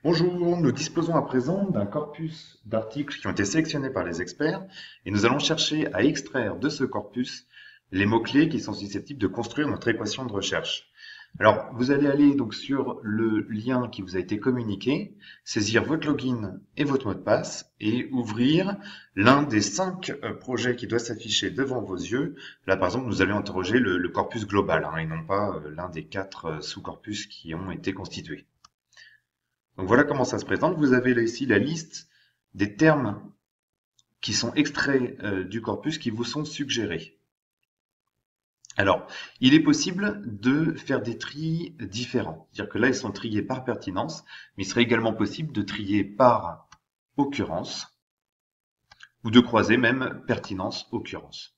Bonjour, nous disposons à présent d'un corpus d'articles qui ont été sélectionnés par les experts et nous allons chercher à extraire de ce corpus les mots-clés qui sont susceptibles de construire notre équation de recherche. Alors, vous allez aller donc sur le lien qui vous a été communiqué, saisir votre login et votre mot de passe et ouvrir l'un des 5 projets qui doit s'afficher devant vos yeux. Là, par exemple, nous allons interroger le corpus global et non pas l'un des 4 sous-corpus qui ont été constitués. Donc voilà comment ça se présente. Vous avez là ici la liste des termes qui sont extraits du corpus qui vous sont suggérés. Alors, il est possible de faire des tris différents. C'est-à-dire que là, ils sont triés par pertinence, mais il serait également possible de trier par occurrence ou de croiser même pertinence-occurrence.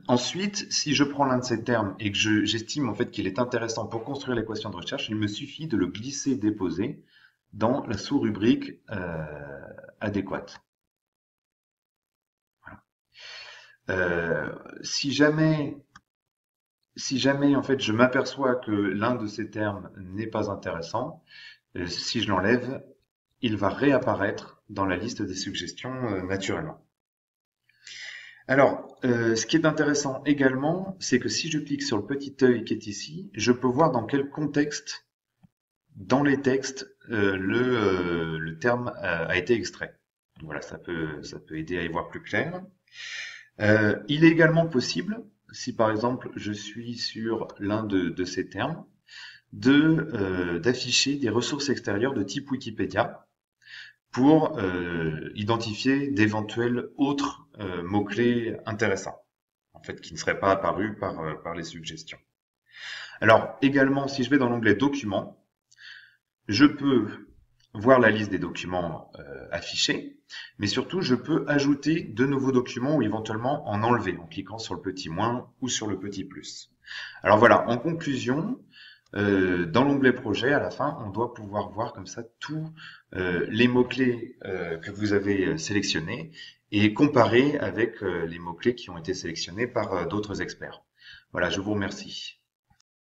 Ensuite, si je prends l'un de ces termes et que j'estime en fait qu'il est intéressant pour construire l'équation de recherche, il me suffit de le glisser-déposer dans la sous-rubrique adéquate. Voilà. Si jamais en fait je m'aperçois que l'un de ces termes n'est pas intéressant, si je l'enlève, il va réapparaître dans la liste des suggestions naturellement. Alors, ce qui est intéressant également, c'est que si je clique sur le petit œil qui est ici, je peux voir dans quel contexte, dans les textes, le terme a été extrait. Voilà, ça peut aider à y voir plus clair. Il est également possible, si par exemple je suis sur l'un de ces termes, d'afficher des ressources extérieures de type Wikipédia pour identifier d'éventuels autres mots-clés intéressants, en fait, qui ne seraient pas apparus par les suggestions. Alors, également, si je vais dans l'onglet Documents, je peux voir la liste des documents affichés, mais surtout, je peux ajouter de nouveaux documents ou éventuellement en enlever en cliquant sur le petit moins ou sur le petit plus. Alors voilà, en conclusion, dans l'onglet projet, à la fin, on doit pouvoir voir comme ça tous les mots-clés que vous avez sélectionnés et comparer avec les mots-clés qui ont été sélectionnés par d'autres experts. Voilà, je vous remercie.